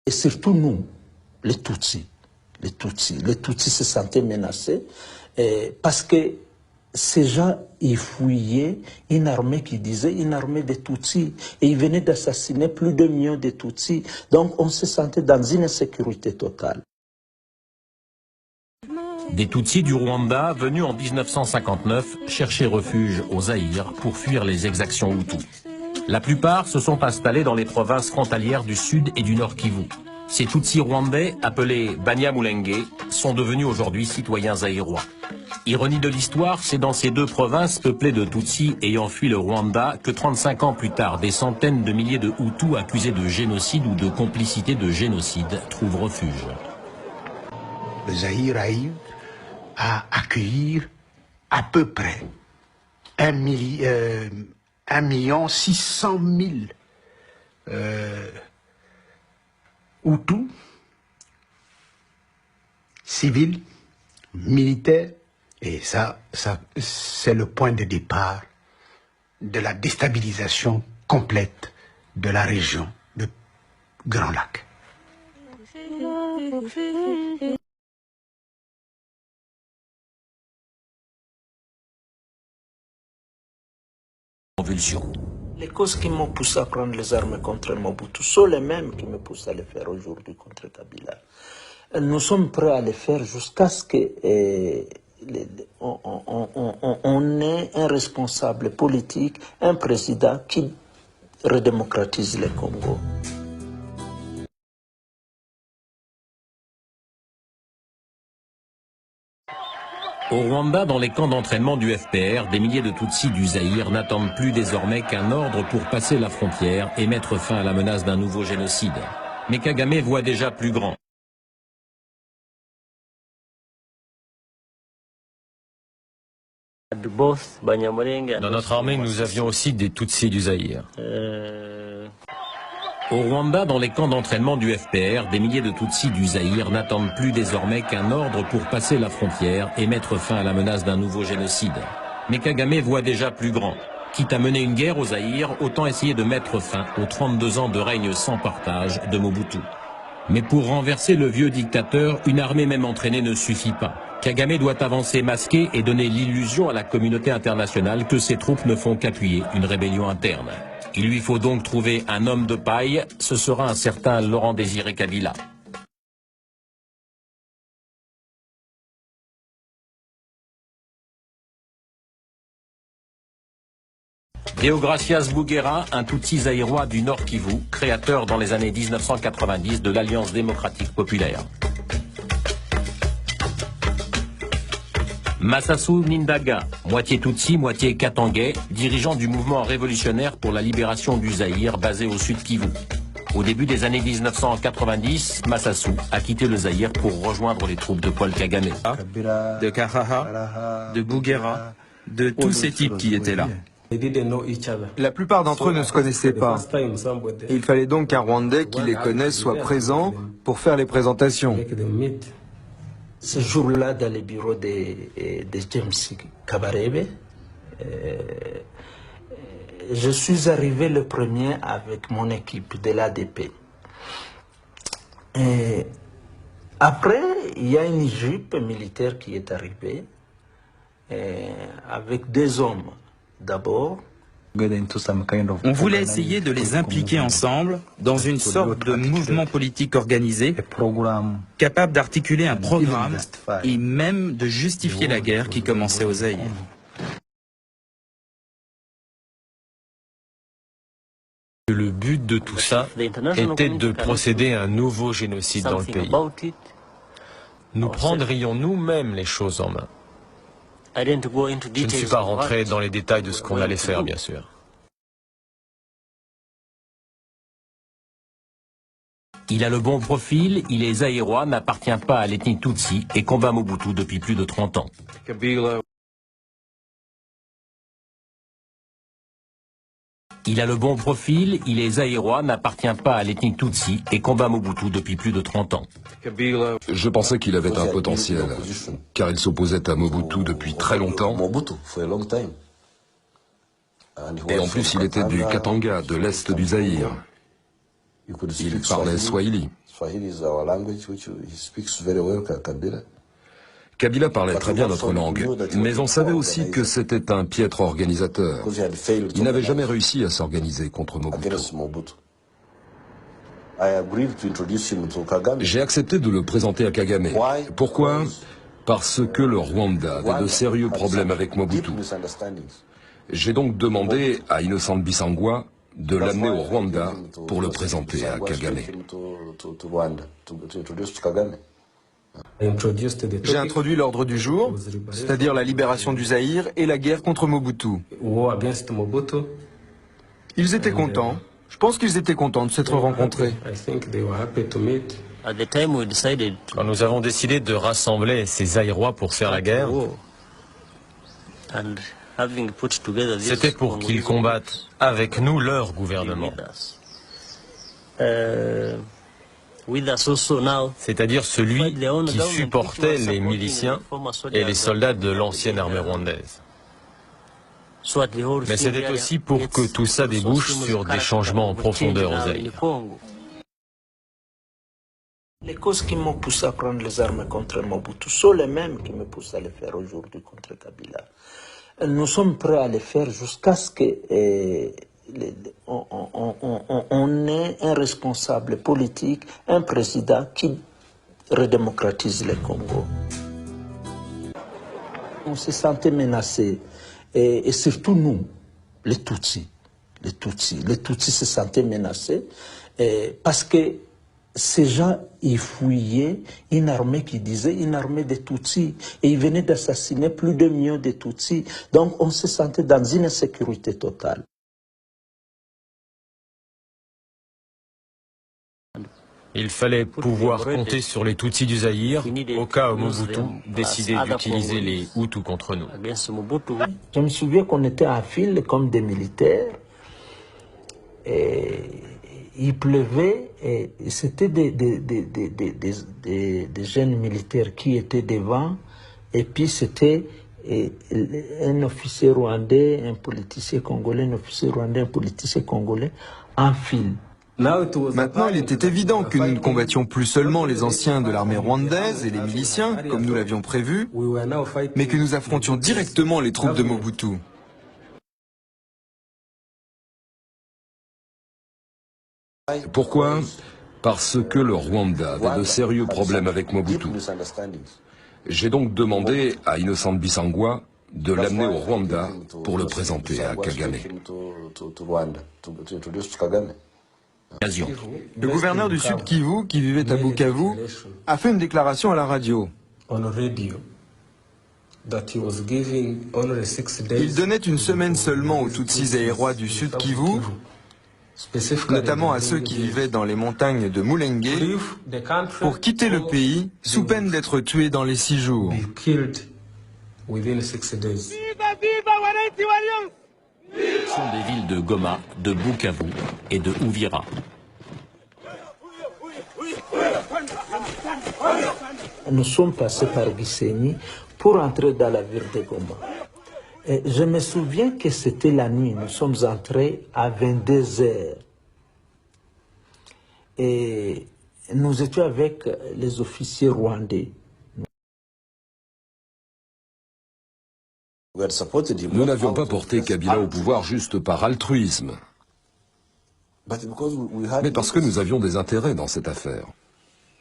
Et surtout nous, les Tutsis. Les Tutsis se sentaient menacés parce que ces gens, ils fouillaient une armée qui disait une armée de Tutsis. Et ils venaient d'assassiner plus de millions de Tutsis. Donc on se sentait dans une insécurité totale. Des Tutsis du Rwanda venus en 1959 chercher refuge au Zaïre pour fuir les exactions Hutus. La plupart se sont installés dans les provinces frontalières du Sud et du Nord Kivu. Ces Tutsis rwandais, appelés Banyamulenge, sont devenus aujourd'hui citoyens zaïrois. Ironie de l'histoire, c'est dans ces deux provinces peuplées de Tutsis ayant fui le Rwanda que 35 ans plus tard, des centaines de milliers de Hutus accusés de génocide ou de complicité de génocide trouvent refuge. Le Zaïre arrive à accueillir à peu près 1,6 million Hutus, civils, militaires, et ça c'est le point de départ de la déstabilisation complète de la région de Grand Lac. Les causes qui m'ont poussé à prendre les armes contre Mobutu sont les mêmes qui me poussent à le faire aujourd'hui contre Kabila. Nous sommes prêts à le faire jusqu'à ce qu'on ait un responsable politique, un président qui redémocratise le Congo. Au Rwanda, dans les camps d'entraînement du FPR, des milliers de Tutsis du Zaïre n'attendent plus désormais qu'un ordre pour passer la frontière et mettre fin à la menace d'un nouveau génocide. Mais Kagame voit déjà plus grand. Dans notre armée, nous avions aussi des Tutsis du Zaïre. Au Rwanda, dans les camps d'entraînement du FPR, des milliers de Tutsis du Zaïre n'attendent plus désormais qu'un ordre pour passer la frontière et mettre fin à la menace d'un nouveau génocide. Mais Kagame voit déjà plus grand. Quitte à mener une guerre au Zaïre, autant essayer de mettre fin aux 32 ans de règne sans partage de Mobutu. Mais pour renverser le vieux dictateur, une armée même entraînée ne suffit pas. Kagame doit avancer masqué et donner l'illusion à la communauté internationale que ses troupes ne font qu'appuyer une rébellion interne. Il lui faut donc trouver un homme de paille, ce sera un certain Laurent Désiré Kabila. Deogracias Bouguera, un Tutsi zaïrois du Nord Kivu, créateur dans les années 1990 de l'Alliance démocratique populaire. Massassou Nindaga, moitié Tutsi, moitié Katangais, dirigeant du mouvement révolutionnaire pour la libération du Zaïre basé au sud Kivu. Au début des années 1990, Massassou a quitté le Zaïre pour rejoindre les troupes de Paul Kagame. De Karaha, de Bouguera, de tous ces types qui étaient là. La plupart d'entre eux ne se connaissaient pas. Et il fallait donc qu'un Rwandais qui les connaisse soit présent pour faire les présentations. Ce jour-là, dans le bureau de James Kabarebe, je suis arrivé le premier avec mon équipe de l'ADP. Après, il y a une jupe militaire qui est arrivée avec deux hommes d'abord. On voulait essayer de les impliquer ensemble dans une sorte de mouvement politique organisé, capable d'articuler un programme et même de justifier la guerre qui commençait au Zaïre. Le but de tout ça était de procéder à un nouveau génocide dans le pays. Nous prendrions nous-mêmes les choses en main. Je ne suis pas rentré dans les détails de ce qu'on allait faire, bien sûr. Il a le bon profil, il est zaïrois, n'appartient pas à l'ethnie Tutsi et combat Mobutu depuis plus de 30 ans. Il a le bon profil, il est zaïrois, n'appartient pas à l'ethnie Tutsi et combat Mobutu depuis plus de 30 ans. Je pensais qu'il avait un potentiel, car il s'opposait à Mobutu depuis très longtemps. Et en plus, il était du Katanga, de l'est du Zaïre. Il parlait swahili. Kabila parlait très bien notre langue, mais on savait aussi que c'était un piètre organisateur. Il n'avait jamais réussi à s'organiser contre Mobutu. J'ai accepté de le présenter à Kagame. Pourquoi? Parce que le Rwanda avait de sérieux problèmes avec Mobutu. J'ai donc demandé à Innocent Bissangwa de l'amener au Rwanda pour le présenter à Kagame. J'ai introduit l'ordre du jour, c'est-à-dire la libération du Zaïre et la guerre contre Mobutu. Ils étaient contents. Je pense qu'ils étaient contents de s'être rencontrés. Quand nous avons décidé de rassembler ces Zaïrois pour faire la guerre, c'était pour qu'ils combattent avec nous leur gouvernement. C'est-à-dire celui qui supportait les miliciens et les soldats de l'ancienne armée rwandaise. Mais c'était aussi pour que tout ça débouche sur des changements en profondeur au Zaïre. Les causes qui m'ont poussé à prendre les armes contre Mobutu sont les mêmes qui me poussent à les faire aujourd'hui contre Kabila. Nous sommes prêts à les faire jusqu'à ce que on ait un responsable politique, un président qui redémocratise le Congo. On se sentait menacé, et surtout nous, les Tutsis se sentaient menacés, parce que ces gens, ils fouillaient une armée qui disait une armée de Tutsis, et ils venaient d'assassiner plus de 1 million de Tutsis. Donc on se sentait dans une insécurité totale. Il fallait pouvoir compter sur les Tutsis du Zaïre au cas où Mobutu décidait d'utiliser les Hutus contre nous. Je me souviens qu'on était en file comme des militaires, et il pleuvait, et c'était des jeunes militaires qui étaient devant, et puis c'était un officier rwandais, un politicien congolais, un officier rwandais, un politicien congolais en file. Maintenant, il était évident que nous ne combattions plus seulement les anciens de l'armée rwandaise et les miliciens, comme nous l'avions prévu, mais que nous affrontions directement les troupes de Mobutu. Pourquoi? Parce que le Rwanda avait de sérieux problèmes avec Mobutu. J'ai donc demandé à Innocent Bissangwa de l'amener au Rwanda pour le présenter à Kagame. Le gouverneur du Sud Kivu, qui vivait à Bukavu, a fait une déclaration à la radio. Il donnait une semaine seulement aux Tutsis zaïrois du Sud Kivu, notamment à ceux qui vivaient dans les montagnes de Mulenge, pour quitter le pays sous peine d'être tués dans les 6 jours. Ce sont des villes de Goma, de Bukavu et de Uvira. Nous sommes passés par Gisenyi pour entrer dans la ville de Goma. Et je me souviens que c'était la nuit, nous sommes entrés à 22 heures. Et nous étions avec les officiers rwandais. Nous n'avions pas porté Kabila au pouvoir juste par altruisme, mais parce que nous avions des intérêts dans cette affaire.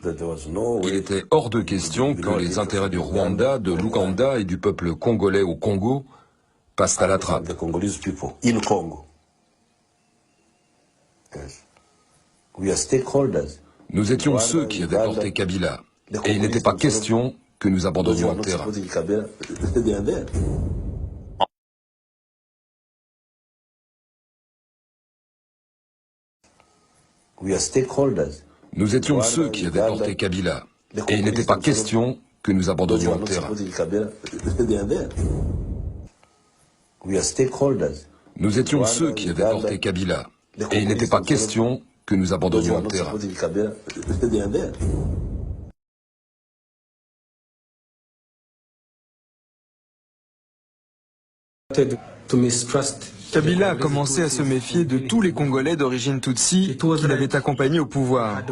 Il était hors de question que les intérêts du Rwanda, de l'Ouganda et du peuple congolais au Congo passent à la trappe. Nous étions ceux qui avaient porté Kabila, et il n'était pas question que nous abandonnions le terrain. Nous étions ceux qui avaient porté Kabila, et il n'était pas question que nous abandonnions le terrain. Nous étions ceux qui avaient porté Kabila, et il n'était pas question que nous abandonnions le terrain. To mistrust Kabila a commencé à se méfier de tous les Congolais d'origine Tutsi qu'il avait accompagnés au pouvoir.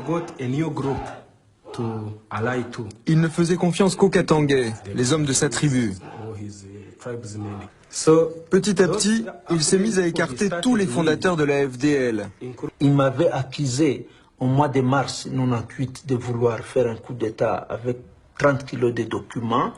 Il ne faisait confiance qu'aux Katangais, les hommes de sa tribu. Petit à petit, il s'est mis à écarter tous les fondateurs de la FDL. Il m'avait accusé au mois de mars 1998 de vouloir faire un coup d'État avec 30 kilos de documents.